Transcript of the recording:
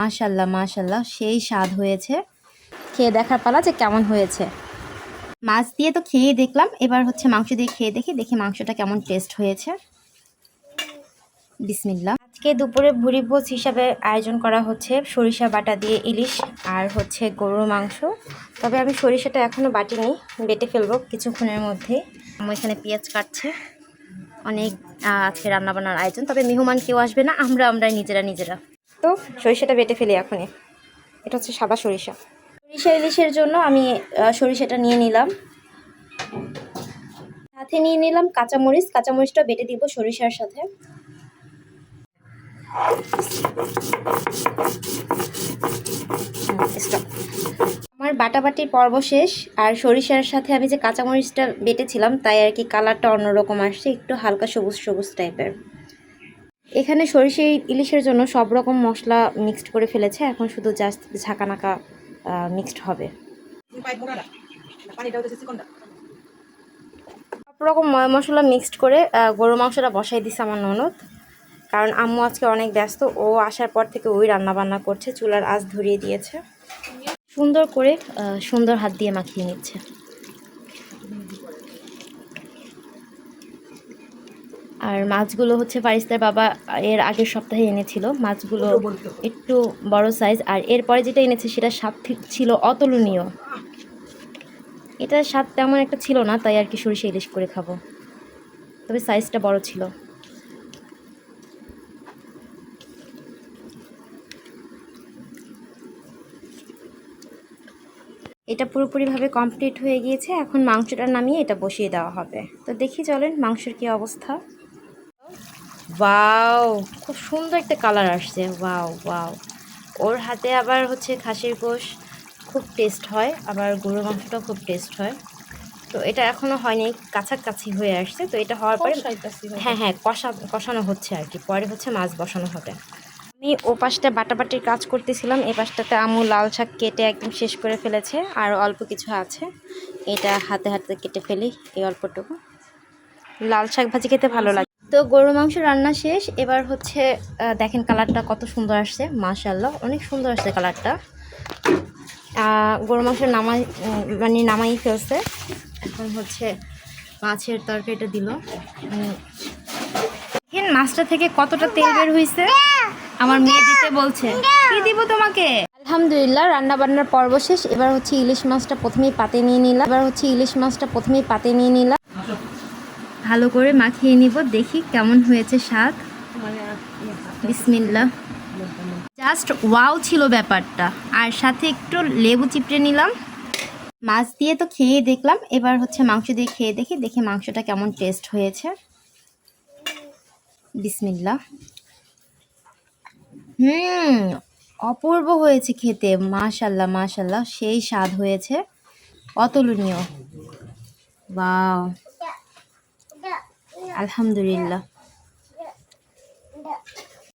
মাশাল্লাহ মাশাল্লাহ, সেই স্বাদ হয়েছে। খেয়ে দেখার পালা যে কেমন হয়েছে। মাছ দিয়ে তো খেয়ে দেখলাম, এবার হচ্ছে মাংস দিয়ে খেয়ে দেখি মাংসটা কেমন টেস্ট হয়েছে। বিসমিল্লাহ। আজকে দুপুরে ভুরি ভোজ হিসাবে আয়োজন করা হচ্ছে সরিষা বাটা দিয়ে ইলিশ আর হচ্ছে গরুর মাংস। তবে আমি সরিষাটা এখনও বাটিনি, বেটে ফেলবো কিছুক্ষণের মধ্যে। আমি এখানে পেঁয়াজ কাটছে। অনেক আজকে রান্নাবান্নার আয়োজন, তবে মেহমান কেউ আসবে না, আমরা নিজেরা। তো সরিষাটা বেটে ফেলি এখনই। এটা হচ্ছে সাদা সরিষা ইলিশের জন্য আমি সরিষাটা নিয়ে নিলাম। সাথে নিয়ে নিলাম কাঁচামরিচটা বেটে দিব সরিষার সাথে। আমার বাটাবাটির পর্ব শেষ। আর সরিষার সাথে আমি যে কাঁচামরিচটা বেটেছিলাম তাই আর কি কালারটা অন্যরকম আসছে, একটু হালকা সবুজ টাইপের। এখানে সরিষা ইলিশের জন্য সব রকম মশলা মিক্সড করে ফেলেছে, এখন শুধু জাস্ট ঝাঁকানাকা মিক্সড হবে। সব রকম মশলা মিক্সড করে গরু মাংসটা বসাই দিছে আমার ননদ, কারণ আম্মু আজকে অনেক ব্যস্ত। ও আসার পর থেকে ওই রান্নাবান্না করছে, চুলার আঁচ ধরিয়ে দিয়েছে। সুন্দর করে সুন্দর হাত দিয়ে মাখিয়ে নিচ্ছে। আর মাছগুলো হচ্ছে ফারিস্তার বাবা এর আগের সপ্তাহে এনেছিল। মাছগুলো একটু বড় সাইজ, আর এরপরে যেটা এনেছে সেটা স্বাদ ছিল অতুলনীয়। এটা স্বাদ তেমন একটা ছিল না, তাই আর কি সরিষা ইলিশ করে খাবো, তবে সাইজটা বড় ছিল। এটা পুরোপুরিভাবে কমপ্লিট হয়ে গিয়েছে, এখন মাংসটা নামিয়ে এটা বসিয়ে দেওয়া হবে। তো দেখি চলেন মাংসের কি অবস্থা। ওয়াও, খুব সুন্দর একটা কালার আসছে। ওয়াও। ওর হাতে আবার হচ্ছে খাসির গোশ খুব টেস্ট হয়, আবার গরুর মাংসটাও খুব টেস্ট হয়। তো এটা এখনও হয়নি, কাছাকাছি হয়ে আসছে। তো এটা হওয়ার পরে হ্যাঁ কষানো হচ্ছে আর কি, পরে হচ্ছে মাছ বসানো হবে। আমি ও পাশটা বাটাবাটির কাজ করতেছিলাম, এ পাশটাতে আম্মু লাল শাক কেটে একদম শেষ করে ফেলেছে, আর অল্প কিছু আছে, এটা হাতে কেটে ফেলি। এই অল্পটুকু লাল শাক ভাজি খেতে ভালো লাগে। তো গরু মাংস রান্না শেষ। এবার হচ্ছে দেখেন কালারটা কত সুন্দর আসছে, মাশাআল্লাহ অনেক সুন্দর আসছে কালারটা। গরু মাংস নামাই ফেলছে। এখন হচ্ছে মাছের তরকারিটা দিল। দেখেন মাছটা থেকে কতটা তেল বের হয়েছে। আমার মেয়ে দিতে বলছে, কি দিব তোমাকে। আলহামদুলিল্লাহ রান্না বান্নার পর্ব শেষ। এবার হচ্ছে ইলিশ মাছটা প্রথমেই পাতে নিয়ে নিলাম। ভালো করে মাখিয়ে নিব, দেখি কেমন হয়েছে স্বাদ। বিসমিল্লাহ। জাস্ট ওয়াও ছিল ব্যাপারটা, আর সাথে একটু লেবু চিপড়ে নিলাম। মাছ দিয়ে তো খেয়ে দেখলাম, এবার হচ্ছে মাংস দিয়ে খেয়ে দেখি মাংসটা কেমন টেস্ট হয়েছে। বিসমিল্লাহ। অপূর্ব হয়েছে খেতে, মাশাল্লাহ সেই স্বাদ হয়েছে, অতুলনীয়। ওয়াও, আলহামদুলিল্লাহ।